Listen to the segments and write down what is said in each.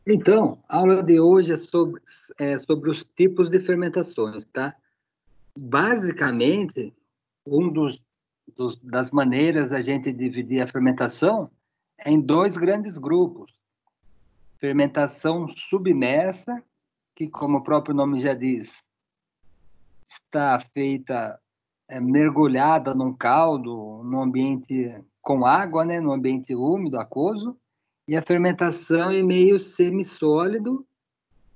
Então, a aula de hoje é sobre os tipos de fermentações, tá? Basicamente, das maneiras a gente dividir a fermentação é em dois grandes grupos. Fermentação submersa, que, como o próprio nome já diz, está feita, mergulhada num caldo, num ambiente com água, né? Num ambiente úmido, aquoso. E a fermentação em meio semissólido,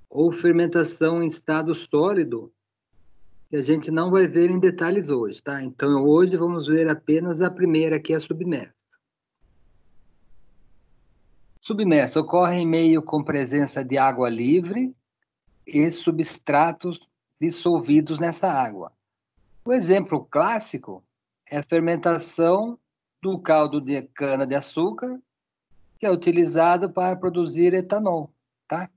ou fermentação em estado sólido, que a gente não vai ver em detalhes hoje, tá? Então, hoje vamos ver apenas a primeira, que é a submersa. Submersa ocorre em meio com presença de água livre e substratos dissolvidos nessa água. O exemplo clássico é a fermentação do caldo de cana-de-açúcar, que é utilizado para produzir etanol, tá?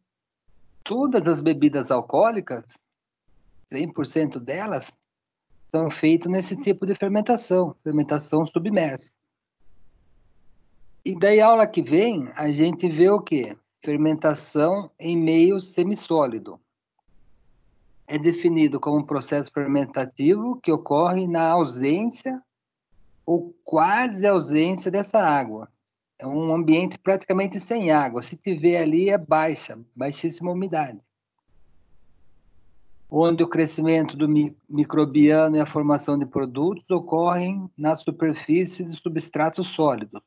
Todas as bebidas alcoólicas, 100% delas, são feitos nesse tipo de fermentação, fermentação submersa. E daí, a aula que vem, a gente vê o quê? Fermentação em meio semissólido. É definido como um processo fermentativo que ocorre na ausência ou quase ausência dessa água. É um ambiente praticamente sem água. Se tiver ali, é baixíssima umidade, onde o crescimento do microbiano e a formação de produtos ocorrem na superfície de substratos sólidos.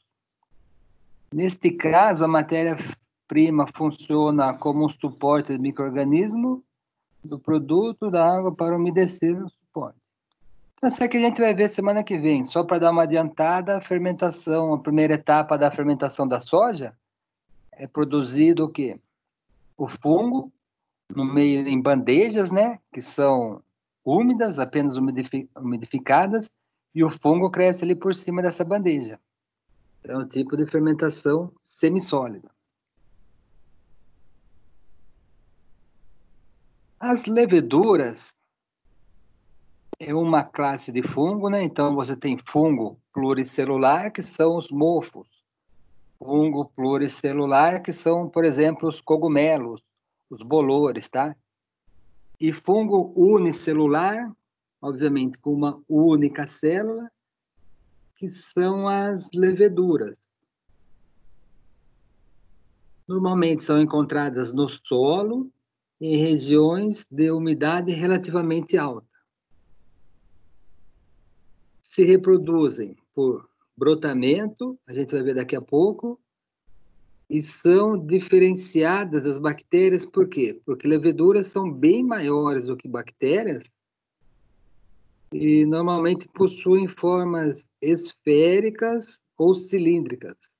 Neste caso, a matéria-prima funciona como um suporte do micro-organismo do produto da água para umedecer o suporte. Então, isso aqui a gente vai ver semana que vem. Só para dar uma adiantada, a fermentação, a primeira etapa da fermentação da soja é produzido o quê? O fungo, no meio em bandejas, né, que são úmidas, apenas umidificadas, e o fungo cresce ali por cima dessa bandeja. É um tipo de fermentação semissólida. As leveduras é uma classe de fungo, né? Então você tem fungo pluricelular, que são os mofos. Fungo pluricelular, que são, por exemplo, os cogumelos, os bolores, tá? E fungo unicelular, obviamente com uma única célula, que são as leveduras. Normalmente são encontradas no solo, em regiões de umidade relativamente alta. Se reproduzem por brotamento, a gente vai ver daqui a pouco, e são diferenciadas das bactérias, por quê? Porque leveduras são bem maiores do que bactérias e normalmente possuem formas esféricas ou cilíndricas.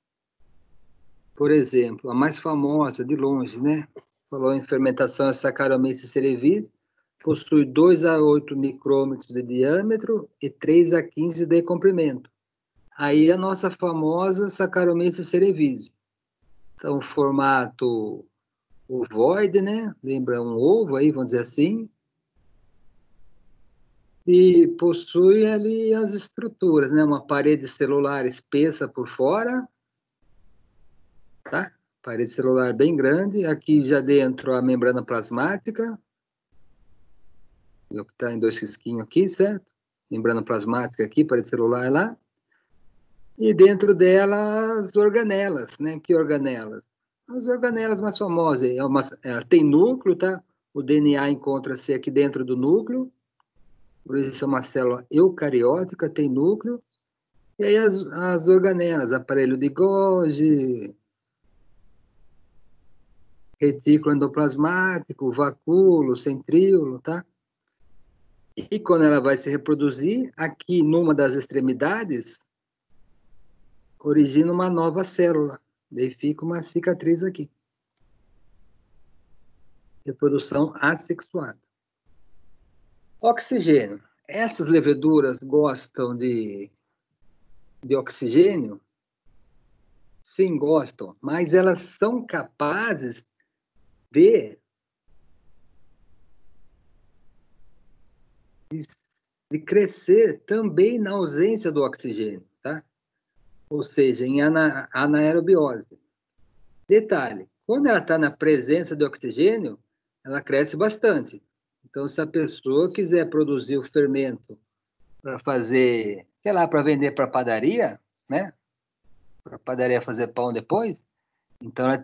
Por exemplo, a mais famosa de longe, né? Falou em fermentação, a Saccharomyces cerevisiae, possui 2 a 8 micrômetros de diâmetro e 3 a 15 de comprimento. Aí a nossa famosa Saccharomyces cerevisiae. Então, o formato ovoide, né? Lembra um ovo aí, vamos dizer assim. E possui ali as estruturas, né? Uma parede celular espessa por fora, tá? Parede celular bem grande. Aqui já dentro a membrana plasmática, que está em 2 risquinhos aqui, certo? Membrana plasmática aqui, parede celular lá. E dentro dela as organelas, né? Que organelas? As organelas mais famosas. Ela tem núcleo, tá? O DNA encontra-se aqui dentro do núcleo. Por isso é uma célula eucariótica, tem núcleo. E aí as organelas, aparelho de Golgi, retículo endoplasmático, vacúolo, centríolo, tá? E quando ela vai se reproduzir, aqui numa das extremidades, origina uma nova célula. Daí fica uma cicatriz aqui. Reprodução assexuada. Oxigênio. Essas leveduras gostam de oxigênio? Sim, gostam, mas elas são capazes de crescer também na ausência do oxigênio, tá? Ou seja, em anaerobiose. Detalhe, Quando ela está na presença de oxigênio, ela cresce bastante. Então, se a pessoa quiser produzir o fermento para fazer, sei lá, para vender para padaria, né? Para padaria fazer pão depois, então ela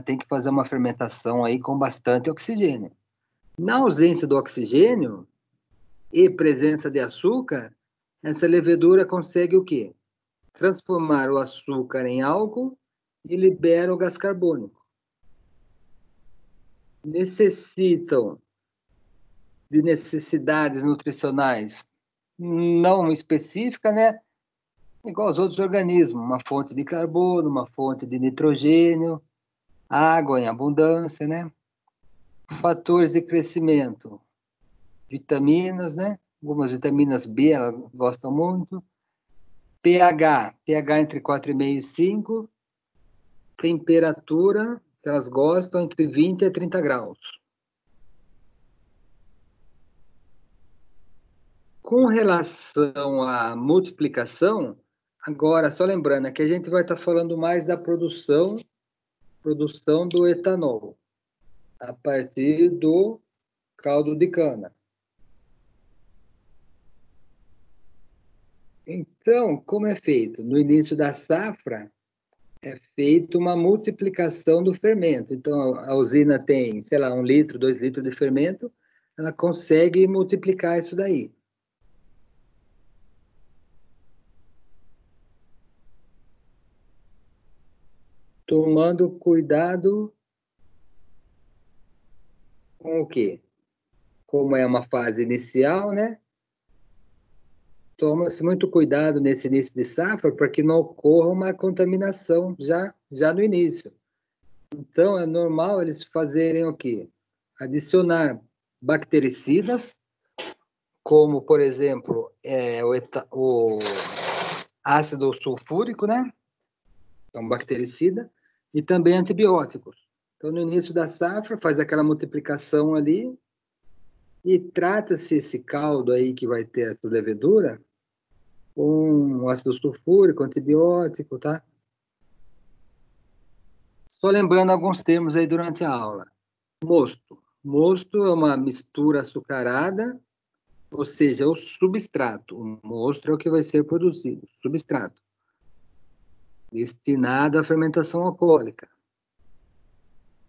tem que fazer uma fermentação aí com bastante oxigênio. Na ausência do oxigênio e presença de açúcar, essa levedura consegue o quê? Transformar o açúcar em álcool e libera o gás carbônico. Necessitam de necessidades nutricionais não específicas, né? Igual aos outros organismos, uma fonte de carbono, uma fonte de nitrogênio, água em abundância, né? Fatores de crescimento, vitaminas, né? Algumas vitaminas B, ela gosta muito. pH entre 4,5 e 5. Temperatura, que elas gostam, entre 20 e 30 graus. Com relação à multiplicação, agora, só lembrando, é que a gente vai estar falando mais da produção do etanol, a partir do caldo de cana. Então, como é feito? No início da safra, é feita uma multiplicação do fermento. Então, a usina tem, sei lá, 1 litro, 2 litros de fermento, ela consegue multiplicar isso daí. Tomando cuidado com o quê? Como é uma fase inicial, né? Toma-se muito cuidado nesse início de safra para que não ocorra uma contaminação já no início. Então, é normal eles fazerem o quê? Adicionar bactericidas, como, por exemplo, o ácido sulfúrico, né? É um bactericida, e também antibióticos. Então, no início da safra, faz aquela multiplicação ali, e trata-se esse caldo aí que vai ter essa levedura com ácido sulfúrico, antibiótico, tá? Só lembrando alguns termos aí durante a aula. Mosto. Mosto é uma mistura açucarada, ou seja, o substrato. O mosto é o que vai ser produzido, substrato, destinado à fermentação alcoólica.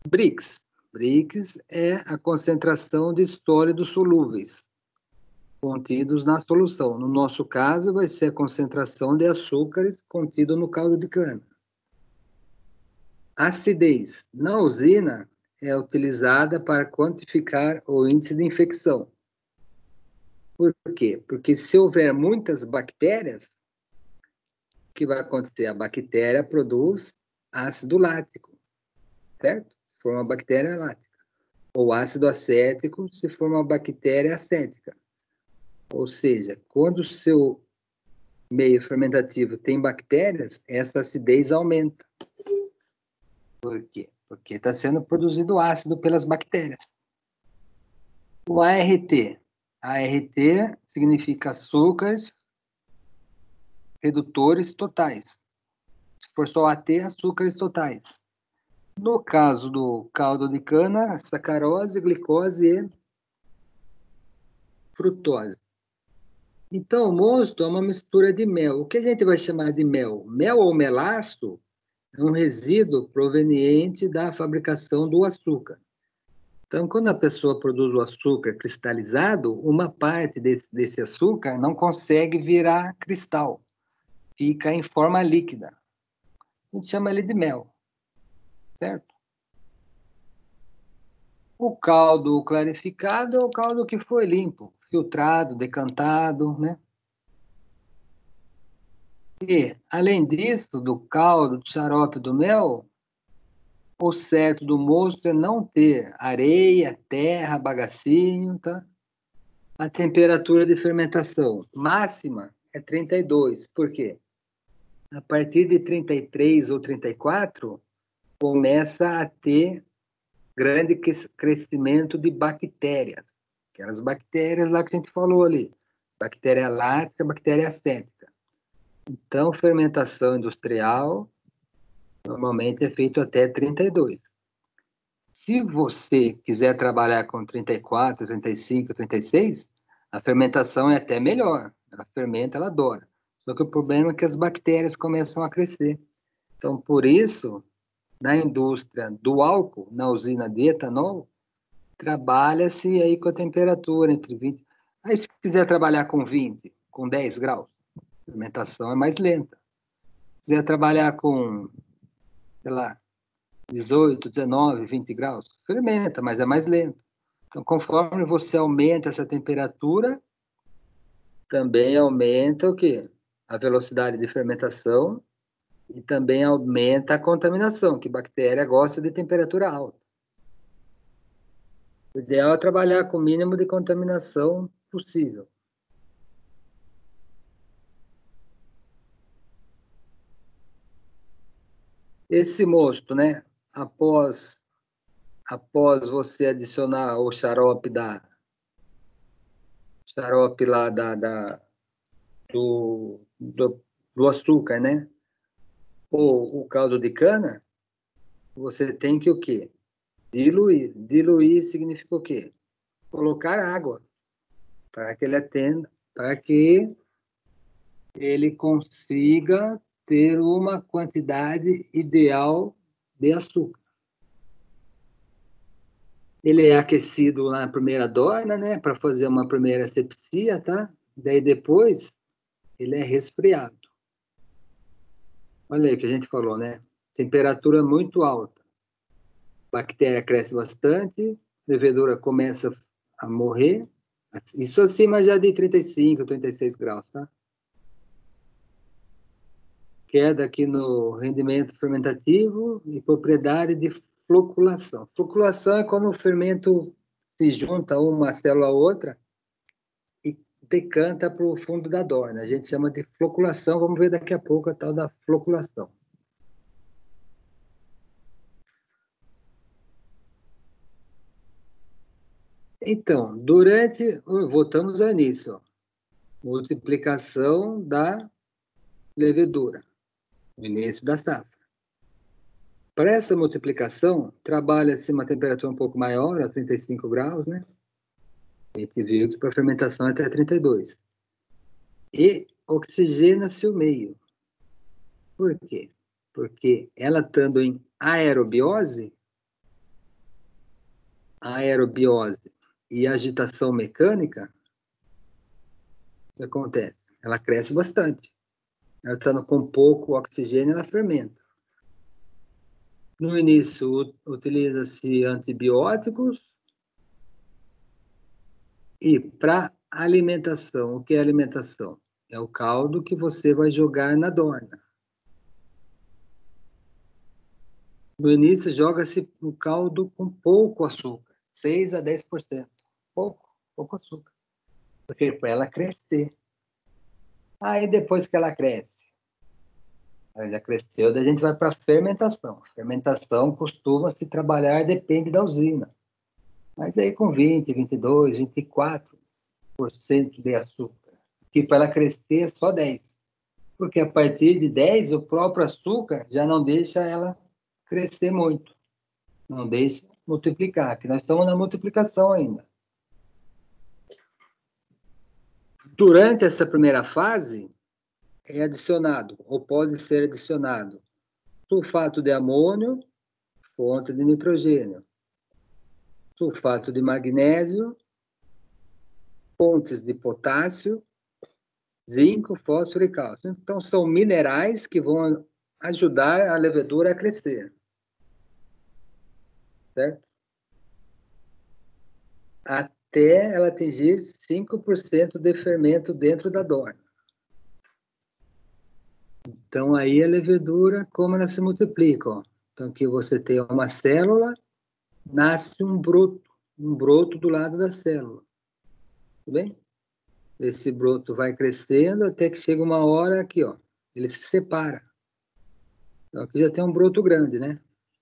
Brix. Brix é a concentração de sólidos solúveis contidos na solução. No nosso caso, vai ser a concentração de açúcares contido no caldo de cana. Acidez. Na usina, é utilizada para quantificar o índice de infecção. Por quê? Porque se houver muitas bactérias, o que vai acontecer? A bactéria produz ácido lático, certo? Se for uma bactéria lática. Ou ácido acético, se for uma bactéria acética. Ou seja, quando o seu meio fermentativo tem bactérias, essa acidez aumenta. Por quê? Porque está sendo produzido ácido pelas bactérias. O ART. ART significa açúcares redutores totais. Se for só AT, açúcares totais. No caso do caldo de cana, sacarose, glicose e frutose. Então, o mosto é uma mistura de mel. O que a gente vai chamar de mel? Mel ou melaço é um resíduo proveniente da fabricação do açúcar. Então, quando a pessoa produz o açúcar cristalizado, uma parte desse açúcar não consegue virar cristal, fica em forma líquida. A gente chama ele de mel, certo? O caldo clarificado é o caldo que foi limpo, filtrado, decantado, né? E, além disso, do caldo, do xarope, do mel, o certo do mosto é não ter areia, terra, bagacinho, tá? A temperatura de fermentação máxima é 32. Por quê? A partir de 33 ou 34, começa a ter grande crescimento de bactérias. Aquelas bactérias lá que a gente falou ali. Bactéria lática, bactéria acética. Então, fermentação industrial normalmente é feito até 32. Se você quiser trabalhar com 34, 35, 36, a fermentação é até melhor. Ela fermenta, ela adora. Só que o problema é que as bactérias começam a crescer. Então, por isso, na indústria do álcool, na usina de etanol, trabalha-se aí com a temperatura entre 20. Aí, se quiser trabalhar com 20, com 10 graus, a fermentação é mais lenta. Se quiser trabalhar com, sei lá, 18, 19, 20 graus, fermenta, mas é mais lento. Então, conforme você aumenta essa temperatura, também aumenta o quê? A velocidade de fermentação e também aumenta a contaminação, que bactéria gosta de temperatura alta. O ideal é trabalhar com o mínimo de contaminação possível. Esse mosto, né? Após você adicionar o xarope lá do açúcar, né? Ou o caldo de cana, você tem que o quê? Diluir. Diluir significa o quê? Colocar água para que ele atenda, para que ele consiga ter uma quantidade ideal de açúcar. Ele é aquecido na primeira dorna, né, para fazer uma primeira asepsia, tá? Daí depois ele é resfriado. Olha aí o que a gente falou, né? Temperatura muito alta. A bactéria cresce bastante, a levedura começa a morrer. Isso acima já de 35, 36 graus, tá? Queda aqui no rendimento fermentativo e propriedade de floculação. Floculação é quando o fermento se junta uma célula a outra e decanta para o fundo da dorna. A gente chama de floculação. Vamos ver daqui a pouco a tal da floculação. Então, voltamos ao início, ó, multiplicação da levedura, no início da safra. Para essa multiplicação, trabalha-se uma temperatura um pouco maior, a 35 graus, né? A gente viu que para fermentação é até 32. E oxigena-se o meio. Por quê? Porque ela estando em aerobiose e agitação mecânica, o que acontece? Ela cresce bastante. Ela estando com pouco oxigênio, ela fermenta. No início, utiliza-se antibióticos e para alimentação, o que é alimentação? É o caldo que você vai jogar na dorna. No início, joga-se um caldo com pouco açúcar, 6 a 10%. Pouco açúcar. Porque para ela crescer. Aí depois que ela cresce, ela já cresceu, daí a gente vai para a fermentação. Fermentação costuma se trabalhar, depende da usina. Mas aí com 20, 22, 24% de açúcar. Que para ela crescer é só 10. Porque a partir de 10, o próprio açúcar já não deixa ela crescer muito. Não deixa multiplicar, que nós estamos na multiplicação ainda. Durante essa primeira fase, é adicionado, ou pode ser adicionado, sulfato de amônio, fonte de nitrogênio, sulfato de magnésio, fontes de potássio, zinco, fósforo e cálcio. Então, são minerais que vão ajudar a levedura a crescer. Certo? Até ela atingir 5% de fermento dentro da dorna. Então, aí a levedura, como ela se multiplica? Ó. Então, aqui você tem uma célula, nasce um broto do lado da célula. Tudo bem? Esse broto vai crescendo até que chega uma hora aqui, ó, ele se separa. Então, aqui já tem um broto grande, né?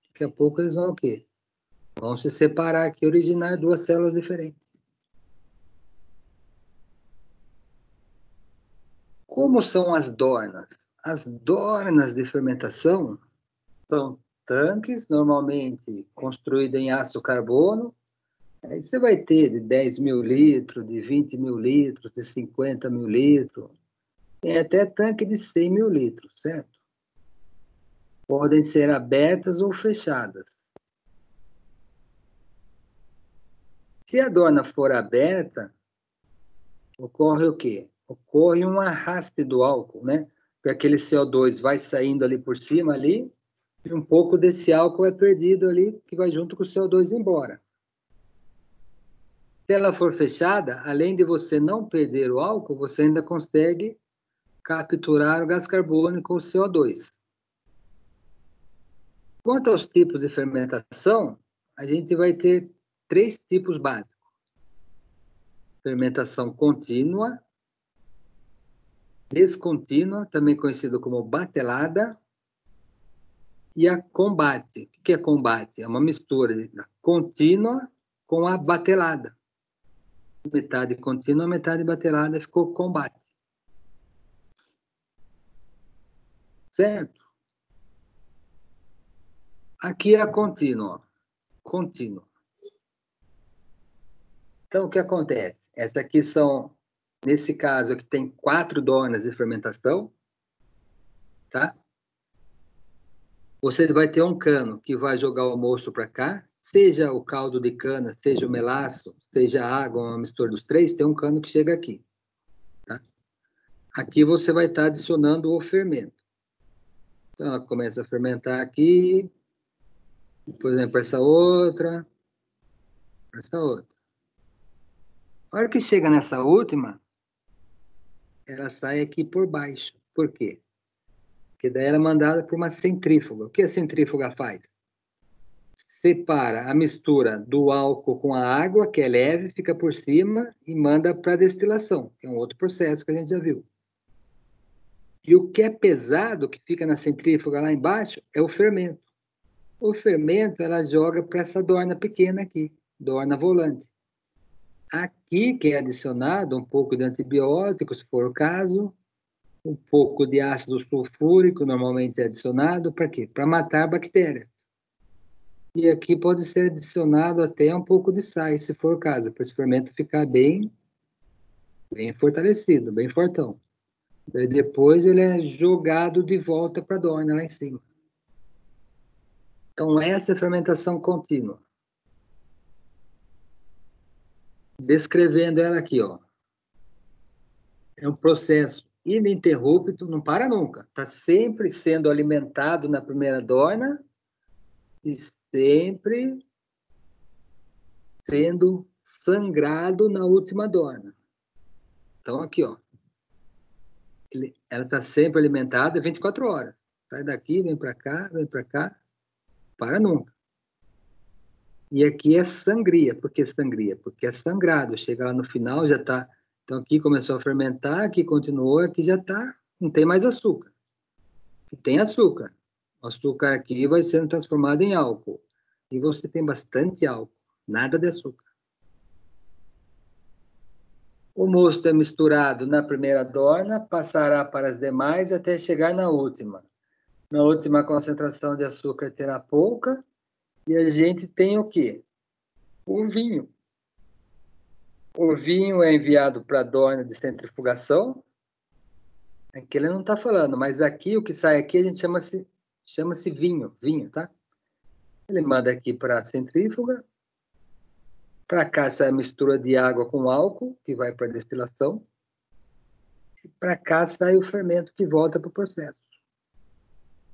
Daqui a pouco eles vão o quê? Vão se separar aqui, originar duas células diferentes. Como são as dornas? As dornas de fermentação são tanques, normalmente construídos em aço carbono. Aí você vai ter de 10 mil litros, de 20 mil litros, de 50 mil litros. Tem até tanque de 100 mil litros, certo? Podem ser abertas ou fechadas. Se a dorna for aberta, ocorre o quê? Ocorre um arraste do álcool, né? Porque aquele CO2 vai saindo ali por cima, ali, e um pouco desse álcool é perdido ali, que vai junto com o CO2 embora. Se ela for fechada, além de você não perder o álcool, você ainda consegue capturar o gás carbônico, o CO2. Quanto aos tipos de fermentação, a gente vai ter 3 tipos básicos. Fermentação contínua, descontínua, também conhecido como batelada, e a combate. O que é combate? É uma mistura de contínua com a batelada. Metade contínua, metade batelada, ficou combate. Certo? Aqui é a contínua. Contínua. Então, o que acontece? Essas aqui são, nesse caso aqui, tem 4 dornas de fermentação, tá? Você vai ter um cano que vai jogar o mosto para cá, seja o caldo de cana, seja o melaço, seja a água, uma mistura dos 3, tem um cano que chega aqui. Tá? Aqui você vai estar adicionando o fermento. Então, ela começa a fermentar aqui, por exemplo, essa outra, essa outra. A hora que chega nessa última, ela sai aqui por baixo. Por quê? Porque daí ela é mandada por uma centrífuga. O que a centrífuga faz? Separa a mistura do álcool com a água, que é leve, fica por cima e manda para a destilação, que é um outro processo que a gente já viu. E o que é pesado, que fica na centrífuga lá embaixo, é o fermento. O fermento ela joga para essa dorna pequena aqui, dorna volante. Aqui que é adicionado um pouco de antibiótico, se for o caso, um pouco de ácido sulfúrico, normalmente é adicionado, para quê? Para matar bactérias. E aqui pode ser adicionado até um pouco de sais, se for o caso, para esse fermento ficar bem fortalecido, bem fortão. Daí depois ele é jogado de volta para a dorna lá em cima. Então essa é a fermentação contínua. Descrevendo ela aqui, ó. É um processo ininterrupto, não para nunca. Está sempre sendo alimentado na primeira dorna e sempre sendo sangrado na última dorna. Então, aqui, ó. Ela está sempre alimentada 24 horas. Sai daqui, vem para cá, para nunca. E aqui é sangria. Por que sangria? Porque é sangrado. Chega lá no final, já está... Então, aqui começou a fermentar, aqui continuou, aqui já está... Não tem mais açúcar. Tem açúcar. O açúcar aqui vai sendo transformado em álcool. E você tem bastante álcool. Nada de açúcar. O mosto é misturado na primeira dorna, passará para as demais até chegar na última. Na última, a concentração de açúcar terá pouca. E a gente tem o quê? O vinho. O vinho é enviado para a dorna de centrifugação. Aqui ele não está falando, mas aqui, o que sai aqui, a gente chama-se vinho, tá? Ele manda aqui para a centrífuga. Para cá sai a mistura de água com álcool, que vai para a destilação. E para cá sai o fermento que volta para o processo.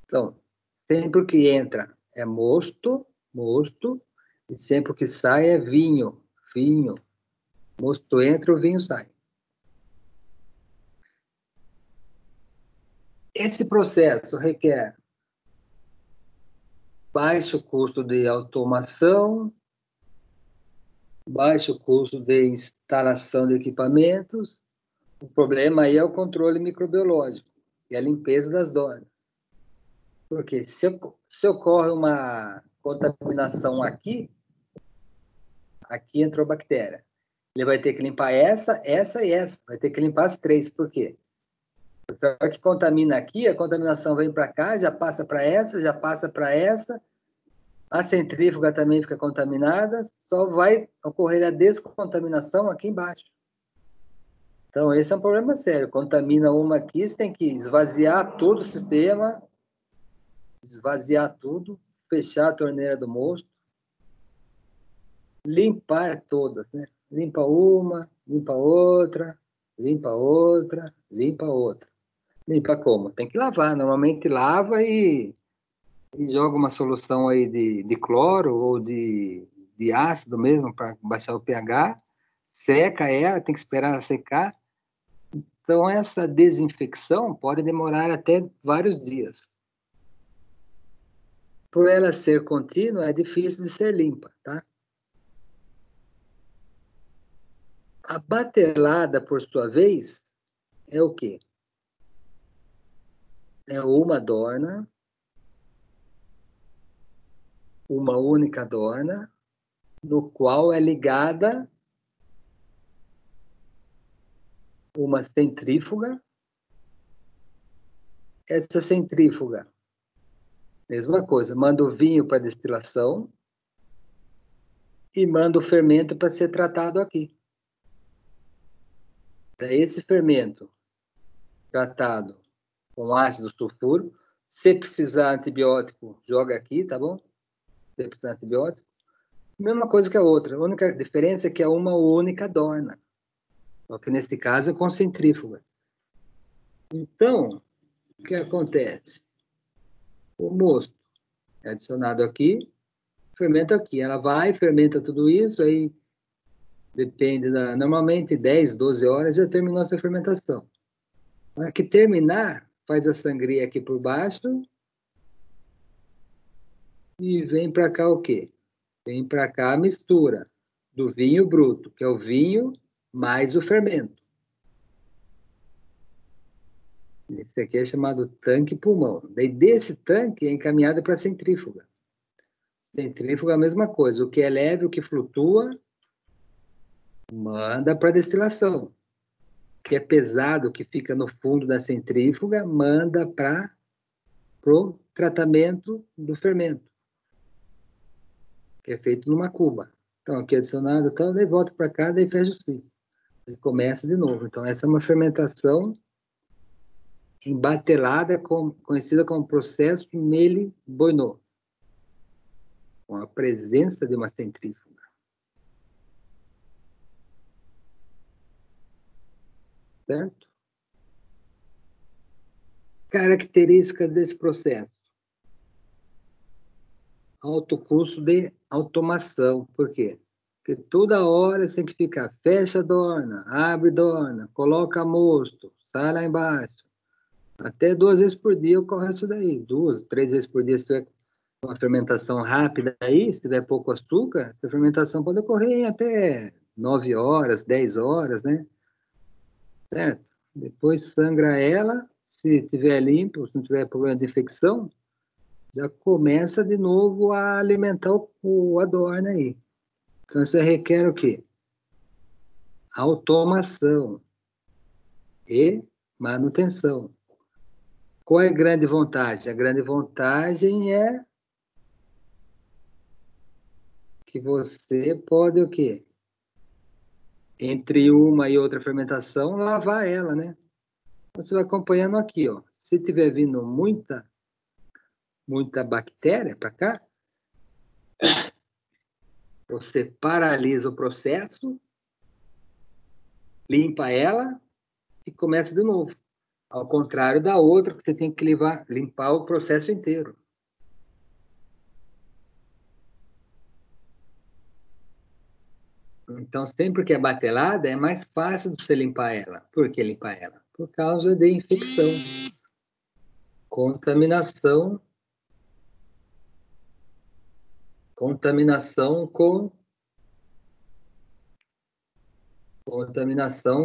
Então, sempre que entra é mosto, e sempre que sai é vinho. Mosto entra, o vinho sai. Esse processo requer baixo custo de automação, baixo custo de instalação de equipamentos. O problema aí é o controle microbiológico e a limpeza das dornas. Porque se ocorre uma contaminação aqui entrou bactéria. Ele vai ter que limpar essa e essa. Vai ter que limpar as 3. Por quê? Porque a hora que contamina aqui, a contaminação vem para cá, já passa para essa, já passa para essa. A centrífuga também fica contaminada, só vai ocorrer a descontaminação aqui embaixo. Então, esse é um problema sério. Contamina uma aqui, você tem que esvaziar todo o sistema, esvaziar tudo, fechar a torneira do mosto, limpar todas, né? Limpa uma, limpa outra, limpa outra, limpa outra. Limpa como? Tem que lavar. Normalmente lava e joga uma solução aí de cloro ou de ácido mesmo para baixar o pH, seca ela, tem que esperar ela secar. Então, essa desinfecção pode demorar até vários dias. Por ela ser contínua, é difícil de ser limpa, tá? A batelada, por sua vez, é o quê? É uma dorna, uma única dorna, no qual é ligada uma centrífuga. Essa centrífuga, mesma coisa, manda o vinho para destilação e manda o fermento para ser tratado aqui. Esse fermento tratado com ácido sulfúrico, se precisar antibiótico, joga aqui, tá bom? Se precisar antibiótico. Mesma coisa que a outra. A única diferença é que é uma única dorna. Só que nesse caso é com centrífuga. Então, o que acontece? O mosto é adicionado aqui, fermento aqui. Ela vai, fermenta tudo isso, aí depende normalmente 10, 12 horas já terminou essa fermentação. Na hora que terminar, faz a sangria aqui por baixo e vem para cá o quê? Vem para cá a mistura do vinho bruto, que é o vinho mais o fermento. Esse aqui é chamado tanque pulmão. Daí desse tanque é encaminhado para a centrífuga. Centrífuga é a mesma coisa. O que é leve, o que flutua, manda para destilação. O que é pesado, o que fica no fundo da centrífuga, manda para o tratamento do fermento, que é feito numa cuba. Então, aqui adicionado, então, daí volta para cá, daí fecha o ciclo. E começa de novo. Então, essa é uma fermentação embatelada, conhecida como processo Maillé-Bonneau, com a presença de uma centrífuga. Certo? Características desse processo. Alto custo de automação. Por quê? Porque toda hora você tem que ficar, fecha a dorna, abre dorna, coloca mosto, sai lá embaixo. Até 2 vezes por dia ocorre isso daí. 2, 3 vezes por dia, se tiver uma fermentação rápida aí, se tiver pouco açúcar, essa fermentação pode ocorrer em até 9 horas, 10 horas, né? Certo? Depois sangra ela, se tiver limpo, se não tiver problema de infecção, já começa de novo a alimentar a dorna aí. Então, isso requer o quê? Automação e manutenção. Qual é a grande vantagem? A grande vantagem é que você pode o quê? Entre uma e outra fermentação, lavar ela, né? Você vai acompanhando aqui, ó. Se tiver vindo muita bactéria para cá, você paralisa o processo, limpa ela e começa de novo. Ao contrário da outra, que você tem que limpar o processo inteiro. Então, sempre que é batelada, é mais fácil de você limpar ela. Por que limpar ela? Por causa de infecção, contaminação, contaminação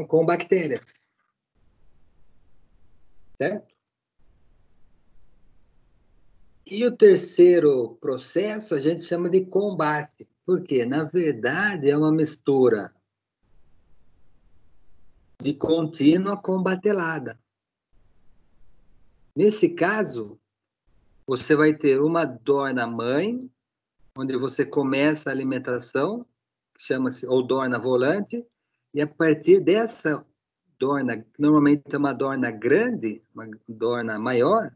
com bactérias. Certo? E o terceiro processo a gente chama de combate. Por quê? Na verdade, é uma mistura de contínua com batelada. Nesse caso, você vai ter uma dorna mãe, onde você começa a alimentação, que chama-se ou dorna volante, e a partir dessa dorna, que normalmente é uma dorna grande, uma dorna maior,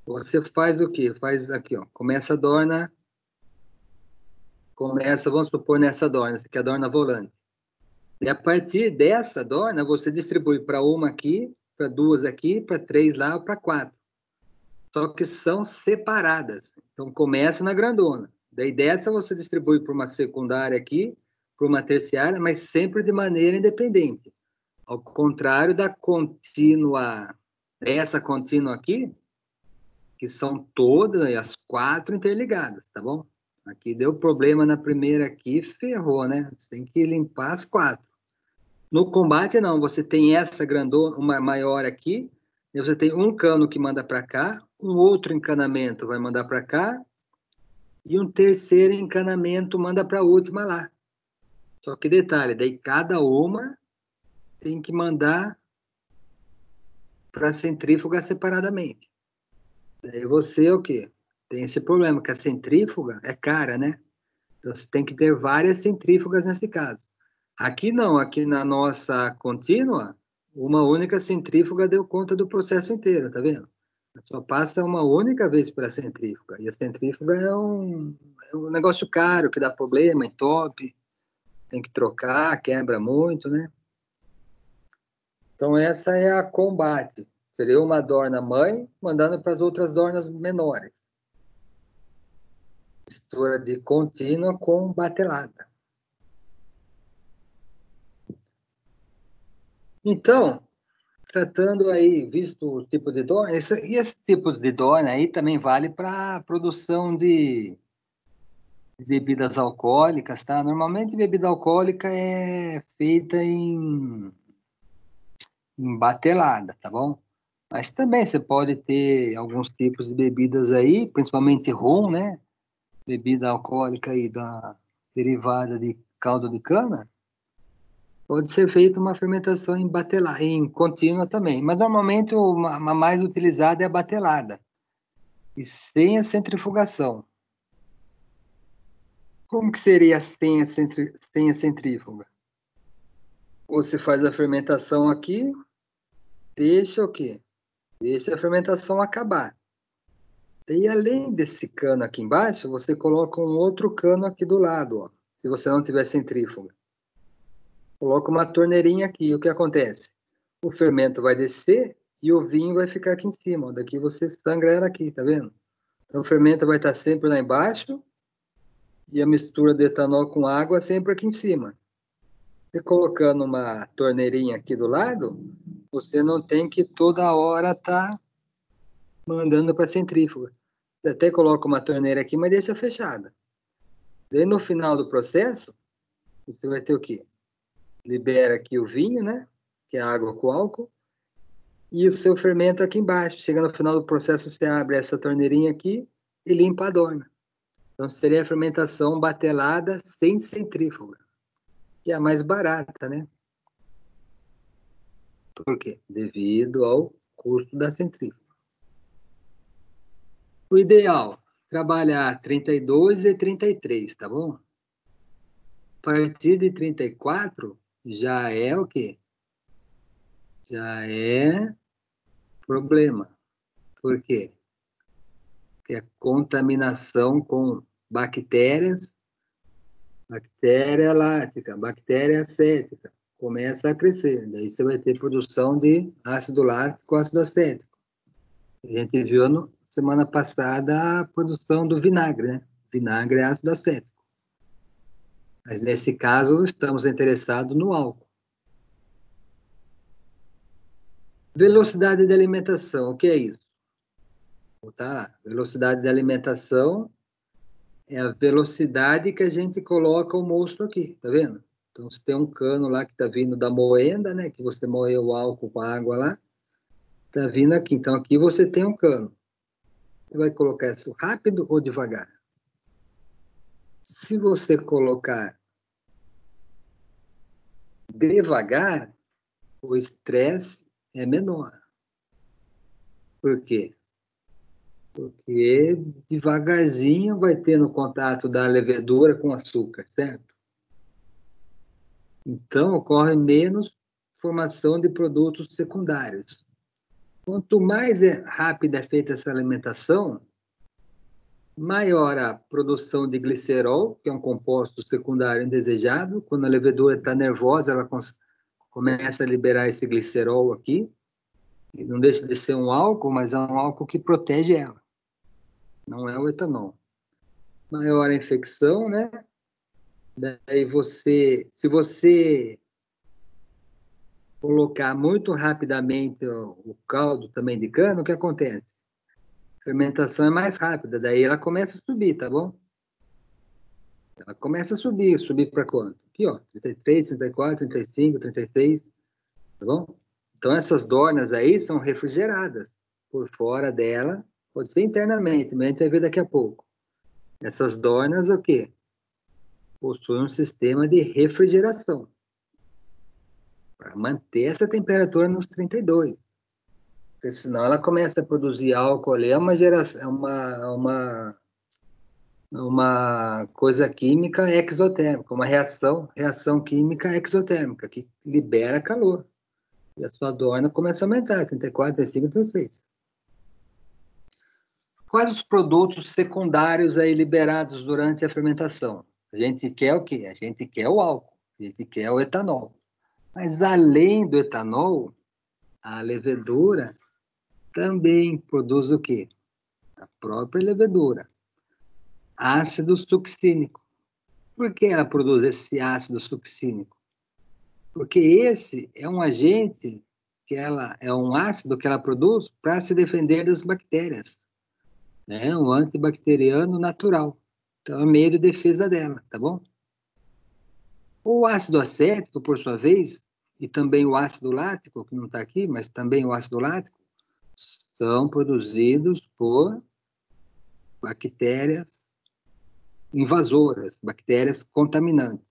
você faz o quê? Faz aqui, ó, começa a dorna, vamos supor, nessa dorna, essa aqui é a dorna volante. E a partir dessa dorna, você distribui para uma aqui, para duas aqui, para três lá, para quatro. Só que são separadas. Então, começa na grandona. Daí dessa você distribui para uma secundária aqui, para uma terciária, mas sempre de maneira independente. Ao contrário da contínua, essa contínua aqui, que são todas as quatro interligadas, tá bom? Aqui deu problema na primeira aqui, ferrou, né? Você tem que limpar as quatro. No combate, não. Você tem essa grandona, uma maior aqui, e você tem um cano que manda para cá, um outro encanamento vai mandar para cá, e um terceiro encanamento manda para a última lá. Só que detalhe, daí cada uma tem que mandar para a centrífuga separadamente. Daí você, o quê? Tem esse problema, que a centrífuga é cara, né? Então você tem que ter várias centrífugas nesse caso. Aqui não, aqui na nossa contínua, uma única centrífuga deu conta do processo inteiro, tá vendo? Só passa uma única vez para a centrífuga. E a centrífuga é um negócio caro, que dá problema, entope, tem que trocar, quebra muito, né? Então essa é a combate. Seria uma dorna mãe mandando para as outras dornas menores. Mistura de contínua com batelada. Então, tratando aí, visto o tipo de dorna, e esse tipo de dorna aí também vale para produção de bebidas alcoólicas, tá? Normalmente bebida alcoólica é feita em batelada, tá bom? Mas também você pode ter alguns tipos de bebidas aí, principalmente rum, né? Bebida alcoólica aí derivada de caldo de cana. Pode ser feita uma fermentação em batelada, em contínua também. Mas normalmente a mais utilizada é a batelada. E sem a centrifugação. Como que seria sem a centrífuga? Você faz a fermentação aqui, deixa o quê? Deixa a fermentação acabar. E além desse cano aqui embaixo, você coloca um outro cano aqui do lado, ó, se você não tiver centrífuga. Coloca uma torneirinha aqui, o que acontece? O fermento vai descer e o vinho vai ficar aqui em cima. Ó. Daqui você sangra ela aqui, tá vendo? Então o fermento vai estar sempre lá embaixo e a mistura de etanol com água sempre aqui em cima. Você colocando uma torneirinha aqui do lado, você não tem que toda hora estar mandando para a centrífuga. Você até coloca uma torneira aqui, mas deixa fechada. Daí no final do processo, você vai ter o quê? Libera aqui o vinho, né? Que é água com álcool. E o seu fermento aqui embaixo. Chega no final do processo, você abre essa torneirinha aqui e limpa a dorna. Então seria a fermentação batelada sem centrífuga, que é a mais barata, né? Por quê? Devido ao custo da centrífuga. O ideal, trabalhar 32 e 33, tá bom? A partir de 34, já é o quê? Já é problema. Por quê? Porque a contaminação com bactérias, bactéria lática, bactéria acética, começa a crescer. Daí você vai ter produção de ácido lático, ácido acético. A gente viu semana passada a produção do vinagre, né? Vinagre é ácido acético. Mas nesse caso, estamos interessados no álcool. Velocidade de alimentação, o que é isso? Tá? Velocidade de alimentação é a velocidade que a gente coloca o mosto aqui, tá vendo? Então, se tem um cano lá que está vindo da moenda, né? Que você moeu o álcool com a água lá, está vindo aqui. Então, aqui você tem um cano. Você vai colocar isso rápido ou devagar? Se você colocar devagar, o estresse é menor. Por quê? Porque devagarzinho vai tendo contato da levedura com o açúcar, certo? Então, ocorre menos formação de produtos secundários. Quanto mais rápida é feita essa alimentação, maior a produção de glicerol, que é um composto secundário indesejado. Quando a levedura está nervosa, ela começa a liberar esse glicerol aqui. E não deixa de ser um álcool, mas é um álcool que protege ela. Não é o etanol. Maior a infecção, né? Daí se você colocar muito rapidamente o caldo também de cana, o que acontece? A fermentação é mais rápida, daí ela começa a subir, tá bom? Ela começa a subir, subir para quanto? Aqui, ó, 33, 34, 35, 36, tá bom? Então essas dornas aí são refrigeradas. Por fora dela, pode ser internamente, mas a gente vai ver daqui a pouco. Essas dornas, o quê? Possuem um sistema de refrigeração para manter essa temperatura nos 32. Porque senão ela começa a produzir álcool ali, é uma geração, uma coisa química exotérmica, uma reação química exotérmica, que libera calor. E a sua dorna começa a aumentar, 34, 35, 36. Quais os produtos secundários aí liberados durante a fermentação? A gente quer o quê? A gente quer o álcool, a gente quer o etanol. Mas além do etanol, a levedura também produz o quê? A própria levedura. Ácido succínico. Por que ela produz esse ácido succínico? Porque esse é um agente é um ácido que ela produz para se defender das bactérias, né? Um antibacteriano natural. Então, é o meio de defesa dela, tá bom? O ácido acético, por sua vez, e também o ácido lático, que não está aqui, mas também o ácido lático, são produzidos por bactérias invasoras, bactérias contaminantes,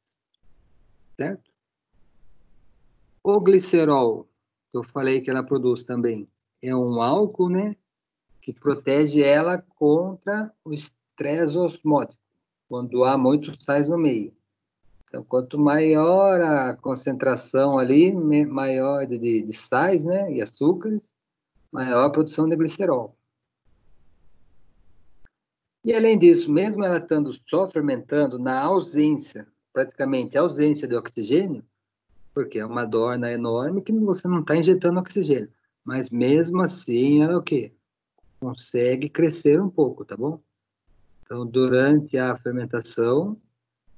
certo? O glicerol, que eu falei que ela produz também, é um álcool, né, que protege ela contra o estresse osmótico, quando há muitos sais no meio. Então, quanto maior a concentração ali, maior de sais, né, e açúcares, maior a produção de glicerol. E além disso, mesmo ela estando só fermentando na ausência, praticamente ausência de oxigênio, porque é uma dorna enorme que você não está injetando oxigênio, mas mesmo assim ela o quê? Consegue crescer um pouco, tá bom? Então, durante a fermentação,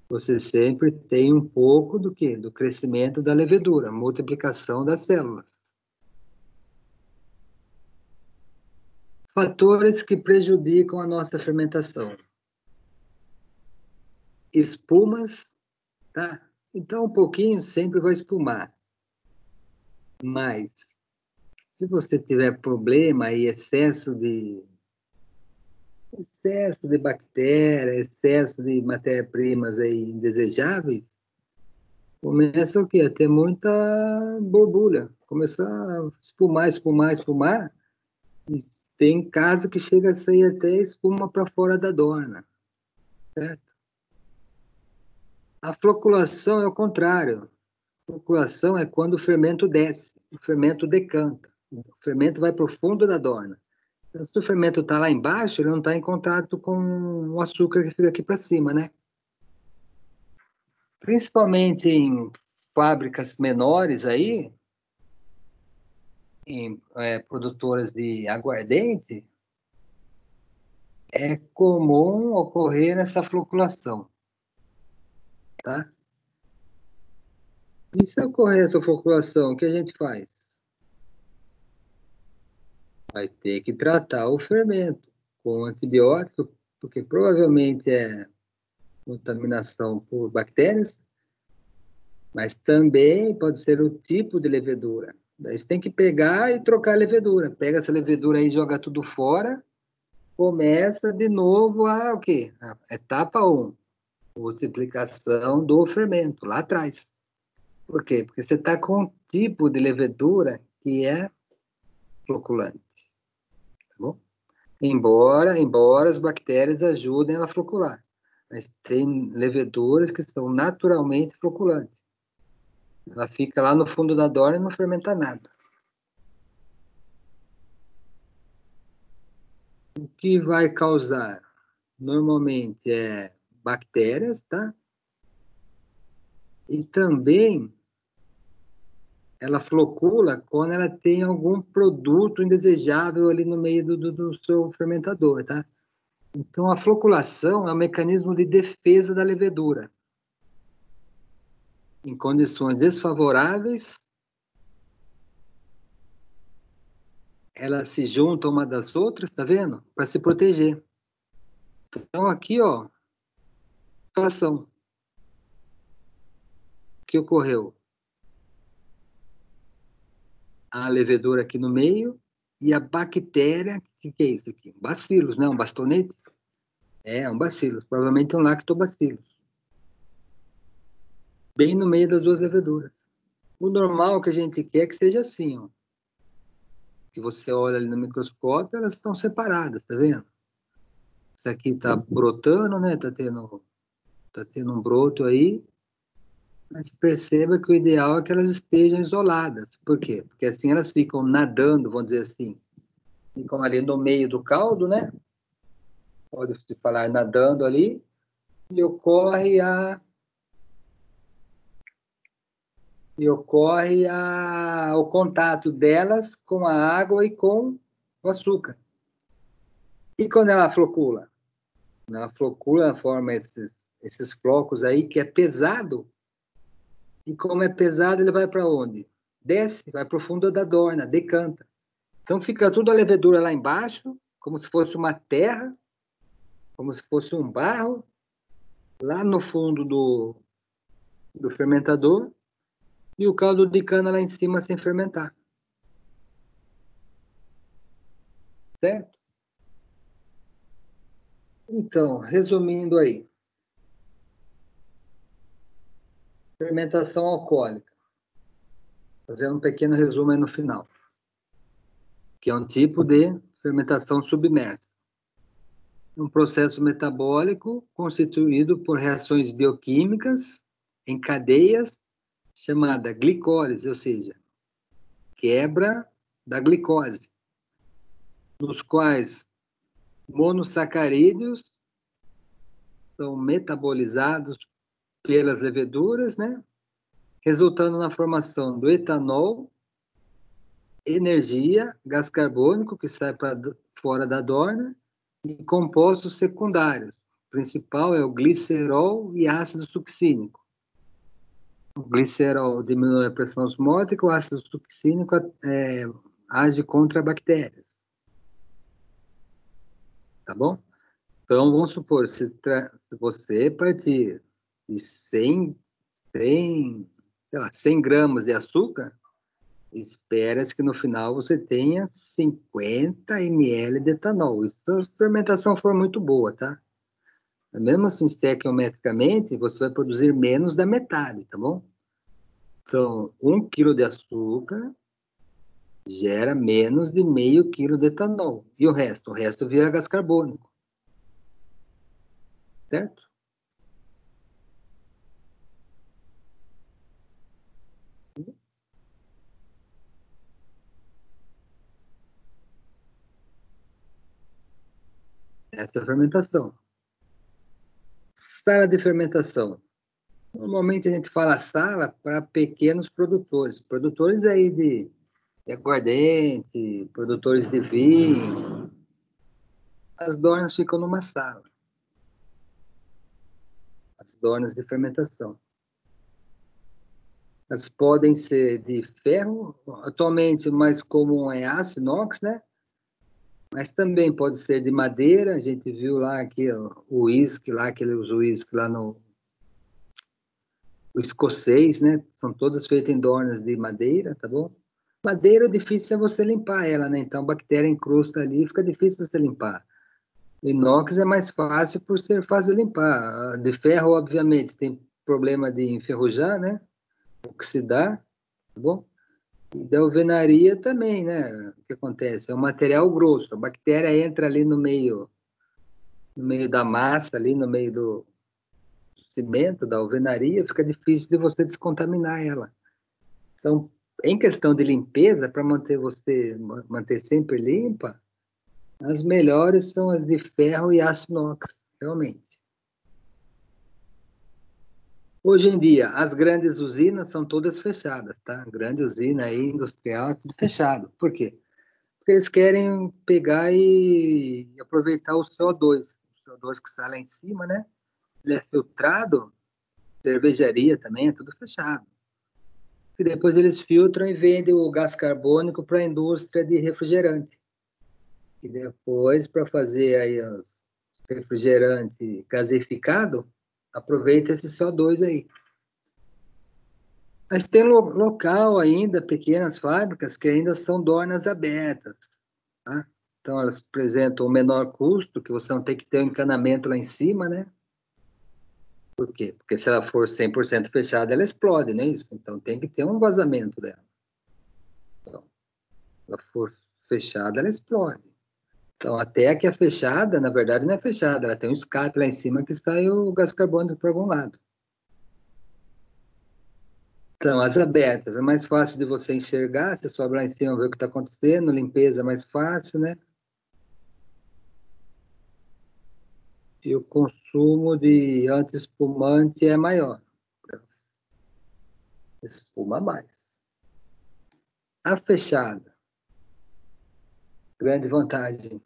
você sempre tem um pouco do quê? Do crescimento da levedura, multiplicação das células. Fatores que prejudicam a nossa fermentação. Espumas, tá? Então, um pouquinho sempre vai espumar. Mas, se você tiver problema e excesso de bactéria, excesso de matérias-primas aí indesejáveis, começa o quê? A ter muita borbulha. Começa a espumar, espumar, espumar. E tem caso que chega a sair até espuma para fora da dorna, certo? A floculação é o contrário. A floculação é quando o fermento desce, o fermento decanta. O fermento vai para o fundo da dorna. Então, se o fermento está lá embaixo, ele não está em contato com o açúcar que fica aqui para cima, né? Principalmente em fábricas menores aí, em produtoras de aguardente, é comum ocorrer essa floculação, tá? E se ocorrer essa floculação, o que a gente faz? Vai ter que tratar o fermento com antibiótico, porque provavelmente é contaminação por bactérias, mas também pode ser o tipo de levedura. Daí você tem que pegar e trocar a levedura. Pega essa levedura aí, joga tudo fora, começa de novo o quê? A etapa 1, multiplicação do fermento, lá atrás. Por quê? Porque você está com um tipo de levedura que é floculante. Embora as bactérias ajudem ela a flocular. Mas tem leveduras que são naturalmente floculantes. Ela fica lá no fundo da dorna e não fermenta nada. O que vai causar? Normalmente é bactérias, tá? E também ela flocula quando ela tem algum produto indesejável ali no meio do seu fermentador, tá? Então, a floculação é um mecanismo de defesa da levedura. Em condições desfavoráveis, elas se juntam uma das outras, tá vendo? Para se proteger. Então, aqui, ó, situação. O que ocorreu? A levedura aqui no meio e a bactéria, o que é isso aqui? Bacilos, né? Um bastonete? É um bacilos, provavelmente um lactobacillus. Bem no meio das duas leveduras. O normal que a gente quer é que seja assim, ó. Que você olha ali no microscópio, elas estão separadas, tá vendo? Isso aqui tá brotando, né? Tá tendo um broto aí, mas perceba que o ideal é que elas estejam isoladas. Por quê? Porque assim elas ficam nadando, vamos dizer assim, ficam ali no meio do caldo, né? Pode-se falar nadando ali, e o contato delas com a água e com o açúcar. E quando ela flocula? Ela flocula, forma esses flocos aí, que é pesado, e como é pesado, ele vai para onde? Desce, vai para o fundo da dorna, decanta. Então fica tudo a levedura lá embaixo, como se fosse uma terra, como se fosse um barro, lá no fundo do fermentador, e o caldo de cana lá em cima sem fermentar. Certo? Então, resumindo aí, fermentação alcoólica, fazendo um pequeno resumo aí no final, que é um tipo de fermentação submersa. Um processo metabólico constituído por reações bioquímicas em cadeias chamada glicólise, ou seja, quebra da glicose, nos quais monossacarídeos são metabolizados pelas leveduras, né? Resultando na formação do etanol, energia, gás carbônico que sai para fora da dorna e compostos secundários. O principal é o glicerol e ácido succínico. O glicerol diminui a pressão osmótica, o ácido succínico age contra bactérias. Tá bom? Então, vamos supor, se você partir de 100 gramas de açúcar, espera-se que no final você tenha 50 ml de etanol. Isso se a fermentação for muito boa, tá? Mesmo assim, estequiometricamente, você vai produzir menos da metade, tá bom? Então, 1 quilo de açúcar gera menos de meio quilo de etanol. E o resto? O resto vira gás carbônico. Certo? Essa é a fermentação. Sala de fermentação. Normalmente a gente fala sala para pequenos produtores. Produtores aí de aguardente, produtores de vinho. As dornas ficam numa sala. As dornas de fermentação. Elas podem ser de ferro, atualmente o mais comum é aço inox, né? Mas também pode ser de madeira. A gente viu lá aqui o uísque lá, que ele usa o uísque lá no o escocês, né? São todas feitas em dornas de madeira, tá bom? Madeira, o difícil é você limpar ela, né? Então, a bactéria incrusta ali, fica difícil você limpar. Inox é mais fácil por ser fácil de limpar. De ferro, obviamente, tem problema de enferrujar, né? Oxidar, tá bom? E da alvenaria também, né? O que acontece? É um material grosso. A bactéria entra ali no meio da massa, ali no meio do cimento, da alvenaria, fica difícil de você descontaminar ela. Então, em questão de limpeza, para manter sempre limpa, as melhores são as de ferro e aço inox, realmente. Hoje em dia, as grandes usinas são todas fechadas, tá? Grande usina aí, industrial, tudo fechado. Por quê? Porque eles querem pegar e aproveitar o CO2. O CO2 que sai lá em cima, né? Ele é filtrado, cervejaria também, é tudo fechado. E depois eles filtram e vendem o gás carbônico para a indústria de refrigerante. E depois, para fazer aí os refrigerante gasificado, aproveita esse CO2 aí. Mas tem local ainda, pequenas fábricas, que ainda são dornas abertas. Tá? Então, elas apresentam o menor custo, que você não tem que ter um encanamento lá em cima, né? Por quê? Porque se ela for 100% fechada, ela explode, não é isso? Então, tem que ter um vazamento dela. Então, se ela for fechada, ela explode. Então, até que a fechada, na verdade, não é fechada, ela tem um escape lá em cima que sai o gás carbônico para algum lado. Então, as abertas é mais fácil de você enxergar, você sobe lá em cima, ver o que está acontecendo, limpeza é mais fácil, né? E o consumo de anti-espumante é maior. Espuma mais. A fechada, grande vantagem,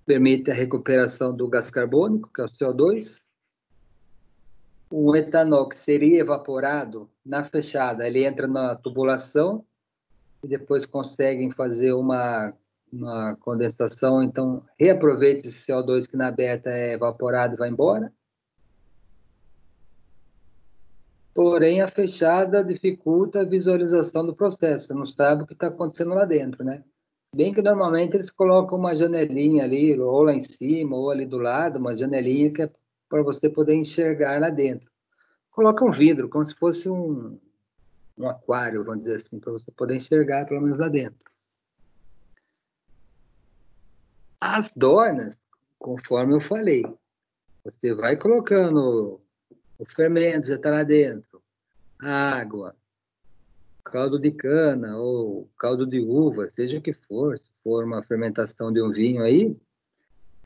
permite a recuperação do gás carbônico, que é o CO2. O etanol que seria evaporado na fechada, ele entra na tubulação e depois conseguem fazer uma condensação, então reaproveita esse CO2 que na aberta é evaporado e vai embora. Porém, a fechada dificulta a visualização do processo, você não sabe o que está acontecendo lá dentro, né? Bem que normalmente eles colocam uma janelinha ali, ou lá em cima, ou ali do lado, uma janelinha que é para você poder enxergar lá dentro. Coloca um vidro, como se fosse um aquário, vamos dizer assim, para você poder enxergar pelo menos lá dentro. As dornas, conforme eu falei, você vai colocando o fermento, já está lá dentro, água, caldo de cana ou caldo de uva, seja o que for, se for uma fermentação de um vinho aí,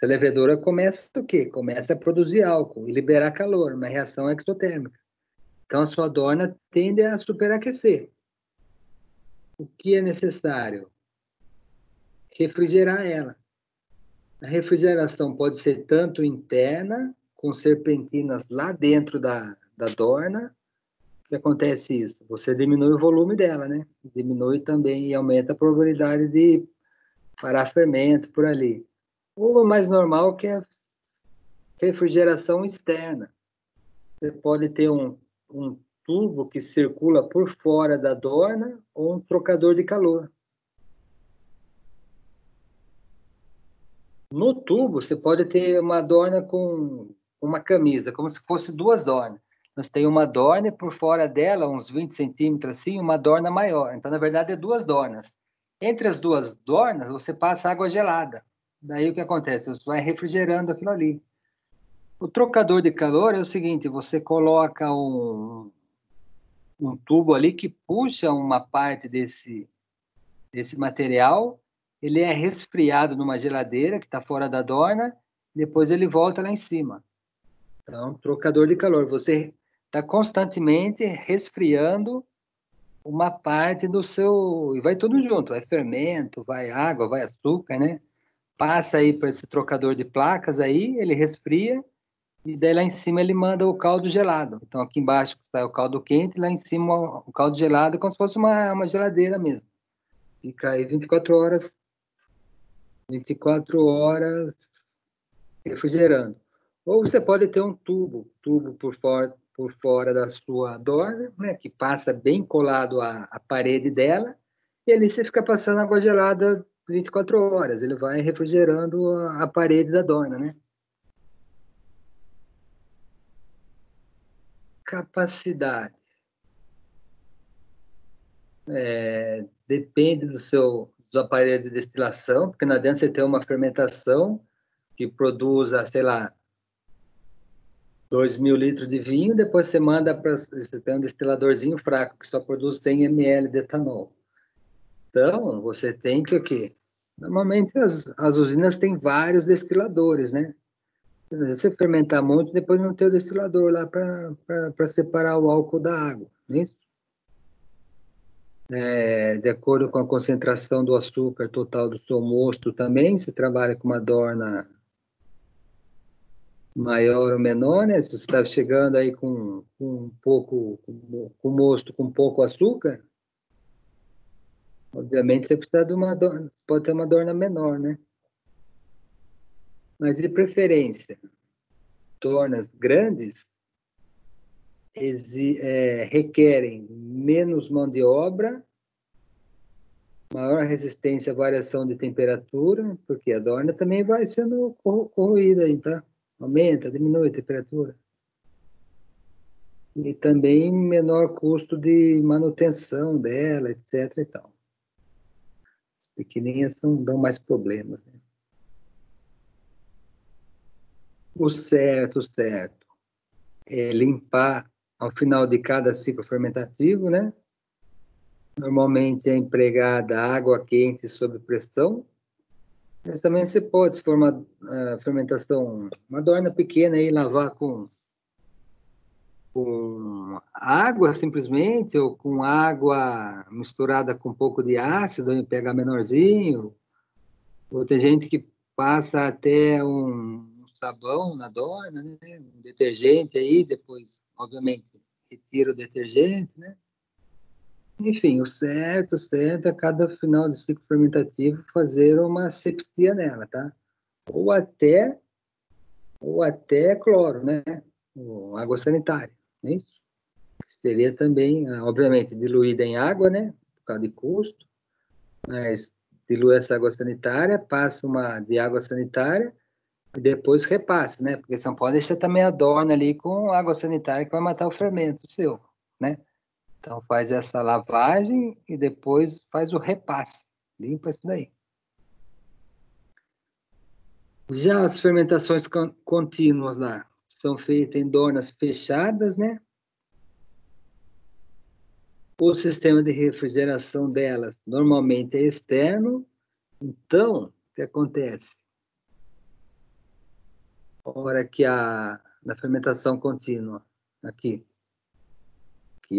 a levedura começa o quê? Começa a produzir álcool e liberar calor, uma reação exotérmica. Então a sua dorna tende a superaquecer. O que é necessário? Refrigerar ela. A refrigeração pode ser tanto interna, com serpentinas lá dentro da dorna. O que acontece isso? Você diminui o volume dela, né? Diminui também e aumenta a probabilidade de parar fermento por ali. Ou o mais normal, que é a refrigeração externa. Você pode ter um tubo que circula por fora da dorna ou um trocador de calor. No tubo, você pode ter uma dorna com uma camisa, como se fosse duas dornas. Nós tem uma dorna e por fora dela, uns 20 centímetros assim, uma dorna maior. Então, na verdade, é duas dornas. Entre as duas dornas, você passa água gelada. Daí o que acontece? Você vai refrigerando aquilo ali. O trocador de calor é o seguinte: você coloca um tubo ali que puxa uma parte desse material, ele é resfriado numa geladeira que está fora da dorna, depois ele volta lá em cima. Então, trocador de calor, você está constantemente resfriando uma parte do seu. E vai tudo junto, vai fermento, vai água, vai açúcar, né? Passa aí para esse trocador de placas aí, ele resfria, e daí lá em cima ele manda o caldo gelado. Então aqui embaixo sai o caldo quente, lá em cima o caldo gelado, como se fosse uma geladeira mesmo. Fica aí 24 horas refrigerando. Ou você pode ter um tubo por fora da sua dorna, né, que passa bem colado à parede dela, e ali você fica passando água gelada 24 horas. Ele vai refrigerando a parede da dorna, né? capacidade. Depende dos aparelhos de destilação, porque não adianta você ter uma fermentação que produza, sei lá, 2.000 litros de vinho, depois você manda para... Você tem um destiladorzinho fraco, que só produz 100 ml de etanol. Então, você tem que o quê? Normalmente as usinas têm vários destiladores, né? Se você fermentar muito, depois não tem o destilador lá para separar o álcool da água, não é isso? De acordo com a concentração do açúcar total do seu mosto também, se trabalha com uma dorna maior ou menor, né? Se você está chegando aí com com mosto com pouco açúcar, obviamente você precisa de uma dorna, pode ter uma dorna menor, né? Mas de preferência, dornas grandes requerem menos mão de obra, maior resistência à variação de temperatura, porque a dorna também vai sendo corroída aí, tá? Aumenta, diminui a temperatura. E também menor custo de manutenção dela, etc. e tal. As pequenininhas dão mais problemas, né? O certo é limpar ao final de cada ciclo fermentativo, né? Normalmente é empregada água quente sob pressão, mas também você pode, se for uma fermentação, uma dorna pequena, aí lavar com água simplesmente, ou com água misturada com um pouco de ácido, e pegar menorzinho. Ou tem gente que passa até um sabão na dorna, né? Um detergente aí, depois, obviamente, retira o detergente, né? Enfim, o certo é cada final de ciclo fermentativo fazer uma asepsia nela, tá? Ou até cloro, né? Ou água sanitária, não é isso? Seria também, obviamente, diluída em água, né? Por causa de custo, mas dilui essa água sanitária, passa uma de água sanitária e depois repasse, né? Porque você não pode deixar também a dorna ali com água sanitária que vai matar o fermento seu, né? Então faz essa lavagem e depois faz o repasse, limpa isso daí. Já as fermentações contínuas lá são feitas em dornas fechadas, né? O sistema de refrigeração delas normalmente é externo. Então, o que acontece? A hora que na fermentação contínua, aqui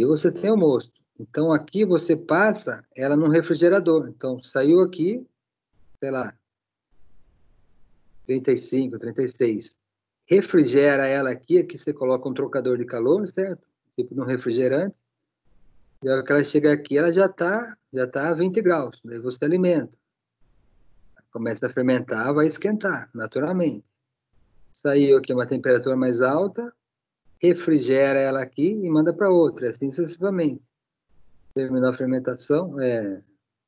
você tem o mosto. Então, aqui você passa ela num refrigerador. Então, saiu aqui, sei lá, 35, 36. Refrigera ela aqui você coloca um trocador de calor, certo? Tipo no refrigerante. E a hora que ela chega aqui, ela já tá a 20 graus. Daí você alimenta. Começa a fermentar, vai esquentar, naturalmente. Saiu aqui uma temperatura mais alta, refrigera ela aqui e manda para outra, assim sucessivamente. Terminou a fermentação,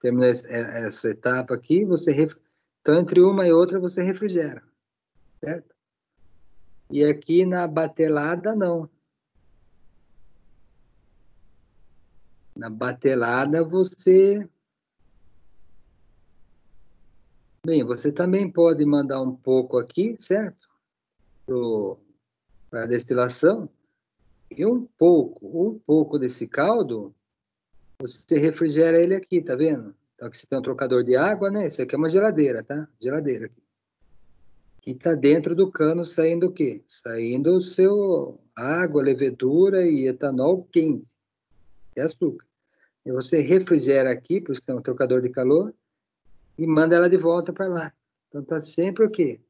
terminou essa etapa aqui, então entre uma e outra você refrigera, certo? E aqui na batelada, não. Na batelada Bem, você também pode mandar um pouco aqui, certo? Para a destilação. E um pouco desse caldo, você refrigera ele aqui, tá vendo? Então aqui você tem um trocador de água, né? Isso aqui é uma geladeira, tá? Geladeira aqui. E tá dentro do cano saindo o quê? Saindo o seu água, levedura e etanol quente. E açúcar. E você refrigera aqui, por isso que é um trocador de calor, e manda ela de volta para lá. Então tá sempre o quê?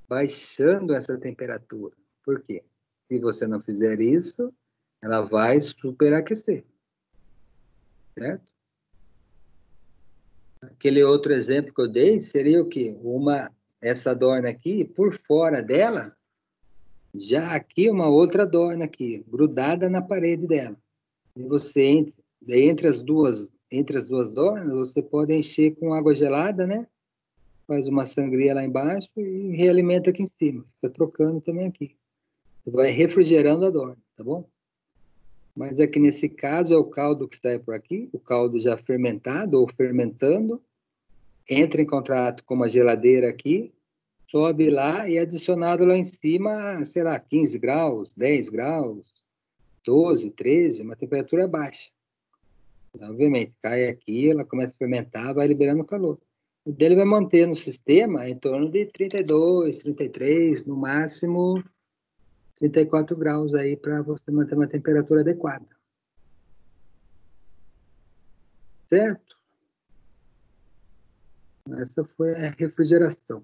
Baixando essa temperatura. Por quê? Se você não fizer isso, ela vai superaquecer. Certo? Aquele outro exemplo que eu dei seria o quê? Essa dorna aqui, por fora dela, já aqui uma outra dorna aqui, grudada na parede dela. E você, entre as duas dornas, você pode encher com água gelada, né? Faz uma sangria lá embaixo e realimenta aqui em cima. Fica trocando também aqui. Você vai refrigerando a dorna. tá bom? Mas aqui nesse caso é o caldo que está por aqui, o caldo já fermentado ou fermentando, entra em contato com uma geladeira aqui, sobe lá e é adicionado lá em cima, sei lá, 15 graus, 10 graus, 12, 13, uma temperatura baixa. Então, obviamente, cai aqui, ela começa a fermentar, vai liberando calor. O dele vai manter no sistema em torno de 32, 33, no máximo 34 graus aí para você manter uma temperatura adequada. Certo? Essa foi a refrigeração.